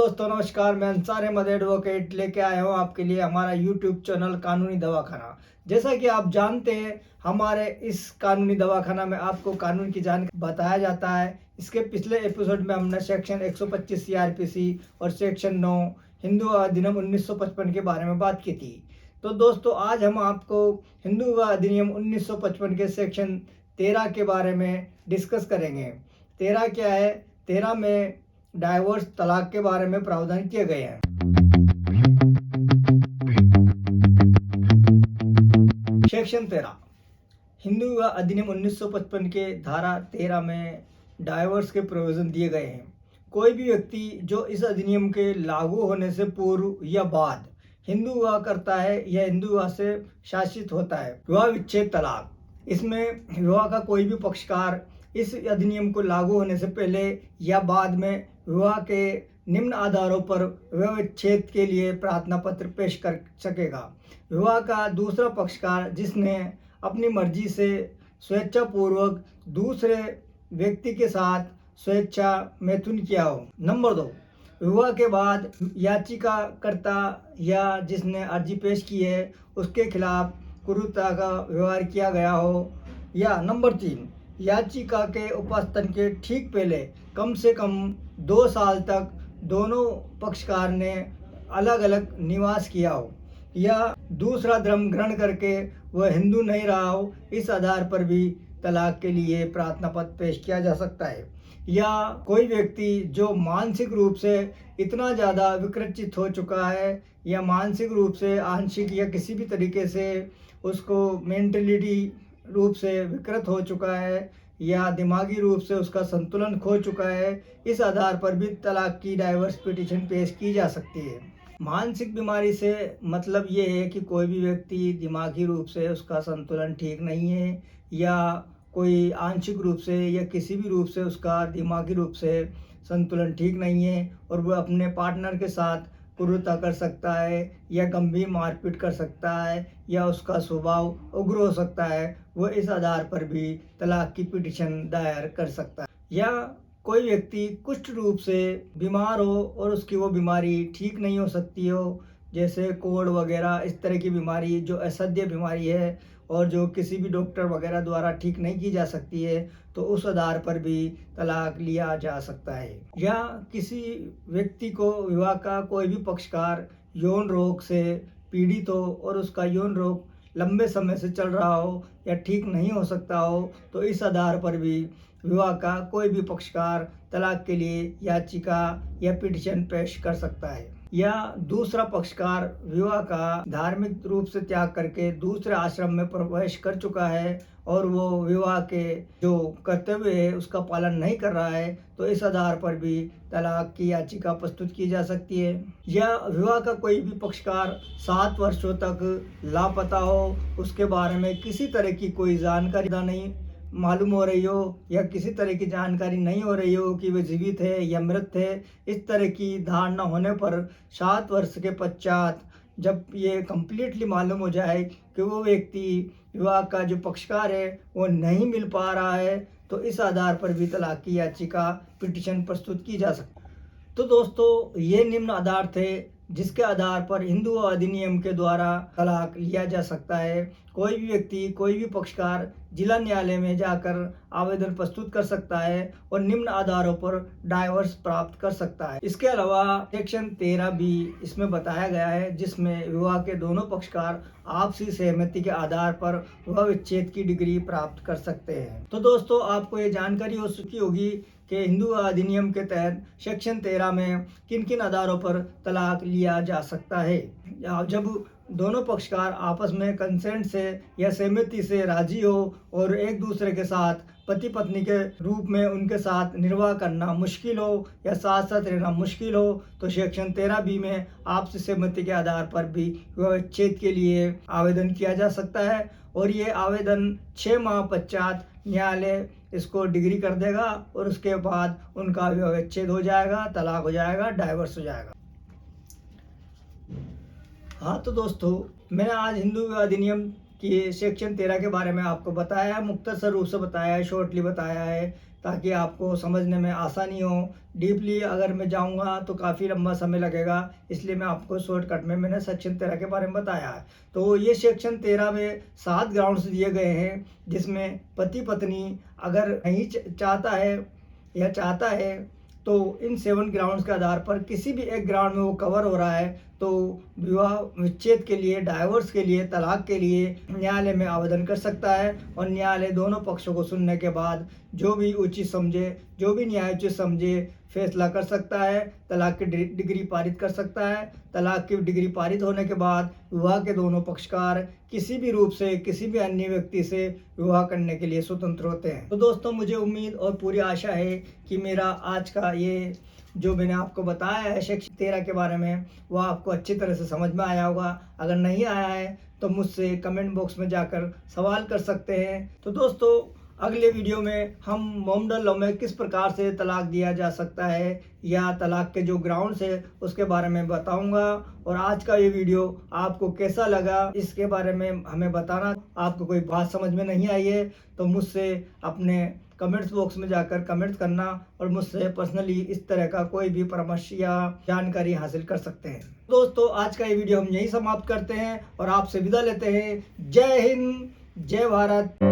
दोस्तों नमस्कार, मैं अंसार अहमद एडवोकेट लेके आया हूँ आपके लिए हमारा यूट्यूब चैनल कानूनी दवाखाना। जैसा कि आप जानते हैं, हमारे इस कानूनी दवाखाना में आपको कानून की जानकारी बताया जाता है। इसके पिछले एपिसोड में हमने सेक्शन 125 सीआरपीसी और सेक्शन 9 हिंदू अधिनियम 1955 के बारे में बात की थी। तो दोस्तों आज हम आपको हिंदू अधिनियम 1955 के सेक्शन 13 के बारे में डिस्कस करेंगे। 13 क्या है? 13 में डाइवोर्स तलाक के बारे में प्रावधान किए गए हैं। सेक्शन 13 हिंदू विवाह अधिनियम 1955 के धारा 13 में डाइवोर्स के प्रोविजन दिए गए हैं। कोई भी व्यक्ति जो इस अधिनियम के लागू होने से पूर्व या बाद हिंदू विवाह करता है या हिंदू विवाह से शासित होता है। विवाह विच्छेद तलाक, इसमें विवाह का कोई भी पक्षकार इस अधिनियम को लागू होने से पहले या बाद में विवाह के निम्न आधारों पर विवाह विच्छेद के लिए प्रार्थना पत्र पेश कर सकेगा। विवाह का दूसरा पक्षकार जिसने अपनी मर्जी से स्वेच्छापूर्वक दूसरे व्यक्ति के साथ स्वेच्छा मैथुन किया हो। नंबर 2, विवाह के बाद याचिकाकर्ता या जिसने अर्जी पेश की है उसके खिलाफ क्रूरता का व्यवहार किया गया हो। या नंबर 3, याचिका के उपस्थापन के ठीक पहले कम से कम 2 साल तक दोनों पक्षकार ने अलग अलग निवास किया हो या दूसरा धर्म ग्रहण करके वह हिंदू नहीं रहा हो। इस आधार पर भी तलाक के लिए प्रार्थना पत्र पेश किया जा सकता है। या कोई व्यक्ति जो मानसिक रूप से इतना ज़्यादा विकृत हो चुका है या मानसिक रूप से आंशिक या किसी भी तरीके से उसको मेंटलिटी रूप से विकृत हो चुका है या दिमागी रूप से उसका संतुलन खो चुका है, इस आधार पर भी तलाक की डाइवोर्स पिटीशन पेश की जा सकती है। मानसिक बीमारी से मतलब ये है कि कोई भी व्यक्ति दिमागी रूप से उसका संतुलन ठीक नहीं है या कोई आंशिक रूप से या किसी भी रूप से उसका दिमागी रूप से संतुलन ठीक नहीं है और वह अपने पार्टनर के साथ क्रूरता कर सकता है या गंभीर मारपीट कर सकता है या उसका स्वभाव उग्र हो सकता है, वह इस आधार पर भी तलाक की पिटीशन दायर कर सकता है। या कोई व्यक्ति कुष्ठ रूप से बीमार हो और उसकी वो बीमारी ठीक नहीं हो सकती हो, जैसे कोढ़ वगैरह इस तरह की बीमारी जो असाध्य बीमारी है और जो किसी भी डॉक्टर वगैरह द्वारा ठीक नहीं की जा सकती है, तो उस आधार पर भी तलाक लिया जा सकता है। या किसी व्यक्ति को विवाह का कोई भी पक्षकार यौन रोग से पीड़ित हो और उसका यौन रोग लंबे समय से चल रहा हो या ठीक नहीं हो सकता हो, तो इस आधार पर भी विवाह का कोई भी पक्षकार तलाक के लिए याचिका या पिटीशन पेश कर सकता है। या दूसरा पक्षकार विवाह का धार्मिक रूप से त्याग करके दूसरे आश्रम में प्रवेश कर चुका है और वो विवाह के जो कर्तव्य है उसका पालन नहीं कर रहा है, तो इस आधार पर भी तलाक की याचिका प्रस्तुत की जा सकती है। या विवाह का कोई भी पक्षकार 7 वर्षों तक लापता हो, उसके बारे में किसी तरह की कोई जानकारी नहीं मालूम हो रही हो या किसी तरह की जानकारी नहीं हो रही हो कि वे जीवित है या मृत है, इस तरह की धारणा होने पर 7 वर्ष के पश्चात जब ये कम्प्लीटली मालूम हो जाए कि वो व्यक्ति विवाह का जो पक्षकार है वो नहीं मिल पा रहा है, तो इस आधार पर भी तलाक की याचिका पिटीशन प्रस्तुत की जा सकती है। तो दोस्तों ये निम्न आधार थे जिसके आधार पर हिंदू अधिनियम के द्वारा तलाक लिया जा सकता है। कोई भी व्यक्ति कोई भी पक्षकार जिला न्यायालय में जाकर आवेदन प्रस्तुत कर सकता है और निम्न आधारों पर डाइवोर्स प्राप्त कर सकता है। इसके अलावा सेक्शन 13 भी इसमें बताया गया है जिसमें विवाह के दोनों पक्षकार आपसी सहमति के आधार पर विवाह विच्छेद की डिग्री प्राप्त कर सकते हैं। तो दोस्तों आपको ये जानकारी हो चुकी होगी कि हिंदू अधिनियम के तहत सेक्शन 13 में किन किन आधारों पर तलाक लिया जा सकता है। जब दोनों पक्षकार आपस में कंसेंट से या सहमति से राजी हो और एक दूसरे के साथ पति पत्नी के रूप में उनके साथ निर्वाह करना मुश्किल हो या साथ साथ रहना मुश्किल हो, तो सेक्शन 13 बी में आपसी सहमति के आधार पर भी विवाह विच्छेद के लिए आवेदन किया जा सकता है और ये आवेदन 6 माह पश्चात न्यायालय इसको डिग्री कर देगा और उसके बाद उनका विवाह विच्छेद हो जाएगा, तलाक हो जाएगा, डाइवोर्स हो जाएगा। हाँ तो दोस्तों मैंने आज हिंदू विवाह अधिनियम कि सेक्शन 13 के बारे में आपको बताया है, मुख्तसर रूप से बताया है, शॉर्टली बताया है ताकि आपको समझने में आसानी हो। डीपली अगर मैं जाऊंगा तो काफ़ी लंबा समय लगेगा, इसलिए मैं आपको शॉर्टकट में मैंने सेक्शन 13 के बारे में बताया है। तो ये सेक्शन 13 में 7 ग्राउंड्स दिए गए हैं, जिसमें पति पत्नी अगर नहीं चाहता है या चाहता है तो इन 7 ग्राउंड्स के आधार पर किसी भी एक ग्राउंड में वो कवर हो रहा है तो विवाह विच्छेद के लिए, डाइवोर्स के लिए, तलाक के लिए न्यायालय में आवेदन कर सकता है। और न्यायालय दोनों पक्षों को सुनने के बाद जो भी उचित समझे, जो भी न्यायोचित समझे फैसला कर सकता है, तलाक की डिग्री पारित कर सकता है। तलाक की डिग्री पारित होने के बाद विवाह के दोनों पक्षकार किसी भी रूप से किसी भी अन्य व्यक्ति से विवाह करने के लिए स्वतंत्र होते हैं। तो दोस्तों, मुझे उम्मीद और पूरी आशा है कि मेरा आज का ये जो मैंने आपको बताया है सेक्शन 13 के बारे में, वह आपको अच्छी तरह से समझ में आया होगा। अगर नहीं आया है तो मुझसे कमेंट बॉक्स में जाकर सवाल कर सकते हैं। तो दोस्तों, अगले वीडियो में हम मोमडन लॉ में किस प्रकार से तलाक दिया जा सकता है या तलाक के जो ग्राउंड्स है उसके बारे में बताऊंगा। और आज का ये वीडियो आपको कैसा लगा इसके बारे में हमें बताना। आपको कोई बात समझ में नहीं आई है तो मुझसे अपने कमेंट्स बॉक्स में जाकर कमेंट करना और मुझसे पर्सनली इस तरह का कोई भी परामर्श या जानकारी हासिल कर सकते हैं। दोस्तों, आज का ये वीडियो हम यही समाप्त करते हैं और आपसे विदा लेते हैं। जय हिंद, जय भारत।